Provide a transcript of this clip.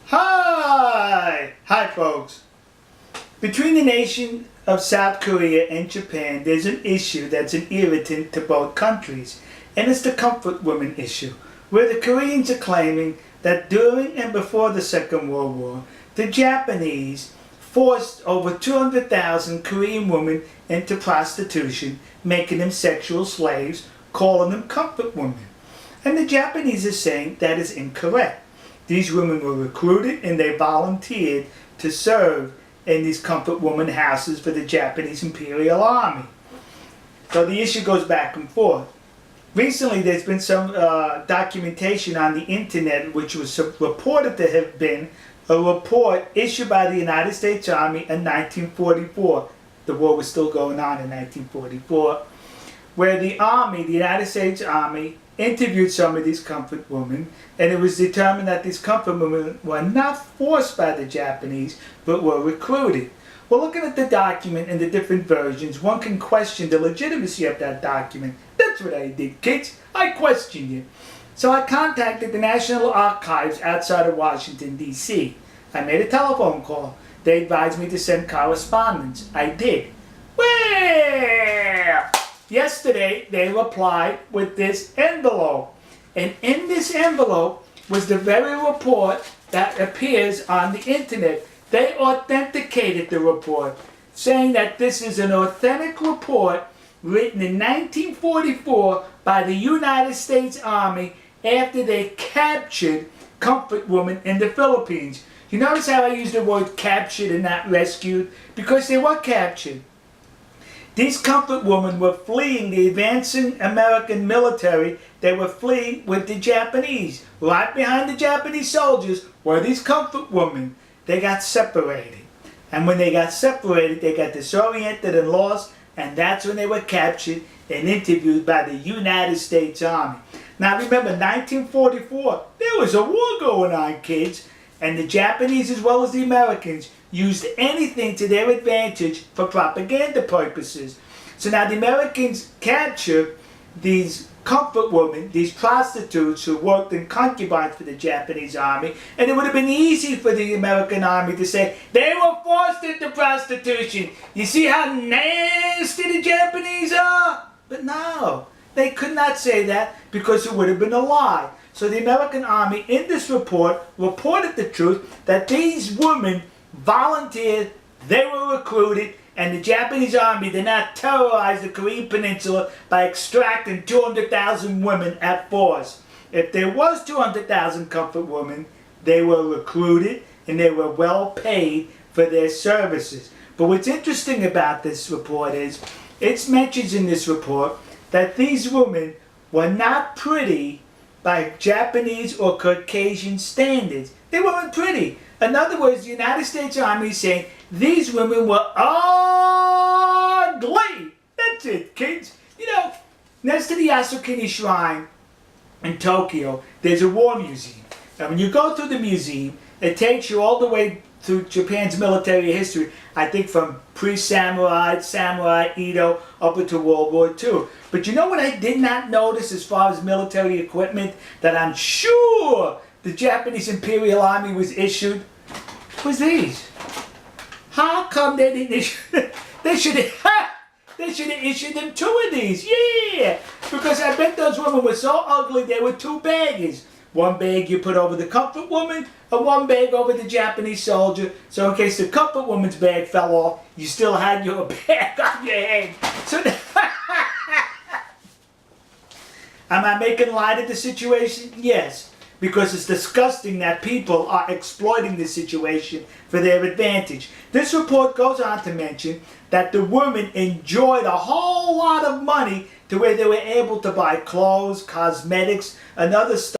Hi folks. Between the nation of South Korea and Japan, there's an issue that's an irritant to both countries, and it's the comfort women issue, where the Koreans are claiming that during and before the Second World War, the Japanese forced over 200,000 Korean women into prostitution, making them sexual slaves, calling them comfort women. And the Japanese are saying that is incorrect. These women were recruited and they volunteered to serve in these comfort woman houses for the Japanese Imperial Army. So the issue goes back and forth. Recently there's been some documentation on the internet which was reported to have been a report issued by the United States Army in 1944. The war was still going on in 1944, where the United States Army, interviewed some of these comfort women, and it was determined that these comfort women were not forced by the Japanese, but were recruited. Well, looking at the document and the different versions, one can question the legitimacy of that document. That's what I did, kids. I questioned it. So I contacted the National Archives outside of Washington, D.C. I made a telephone call. They advised me to send correspondence. I did. Well, yesterday they replied with this envelope. And in this envelope was the very report that appears on the internet. They authenticated the report, saying that this is an authentic report written in 1944 by the United States Army after they captured comfort women in the Philippines. You notice how I use the word captured and not rescued? Because they were captured. These comfort women were fleeing the advancing American military. They were fleeing with the Japanese. Right behind the Japanese soldiers were these comfort women. They got separated. And when they got separated, they got disoriented and lost, and that's when they were captured and interviewed by the United States Army. Now remember, 1944, there was a war going on, kids, and the Japanese as well as the Americans used anything to their advantage for propaganda purposes. So now the Americans captured these comfort women, these prostitutes who worked in concubines for the Japanese army, and it would have been easy for the American army to say, they were forced into prostitution. You see how nasty the Japanese are? But no, they could not say that because it would have been a lie. So the American army in this report reported the truth that these women volunteered, they were recruited, and the Japanese army did not terrorize the Korean peninsula by extracting 200,000 women at force. If there was 200,000 comfort women, they were recruited and they were well paid for their services. But what's interesting about this report is, it mentions in this report that these women were not pretty by Japanese or Caucasian standards. They weren't pretty. In other words, the United States Army is saying these women were ugly. That's it, kids. You know, next to the Yasukuni Shrine in Tokyo, there's a war museum. And when you go through the museum, it takes you all the way through Japan's military history, I think from pre-samurai, samurai, Edo, up into World War II. But you know what I did not notice as far as military equipment that I'm sure the Japanese Imperial Army was issued? Was these. How come they didn't issue? They should have issued them 2 of these. Yeah, because I bet those women were so ugly they were 2 bags. One bag you put over the comfort woman, and one bag over the Japanese soldier. So in case the comfort woman's bag fell off, you still had your bag on your head. So am I making light of the situation? Yes. Because it's disgusting that people are exploiting the situation for their advantage. This report goes on to mention that the women enjoyed a whole lot of money to where they were able to buy clothes, cosmetics, and other stuff.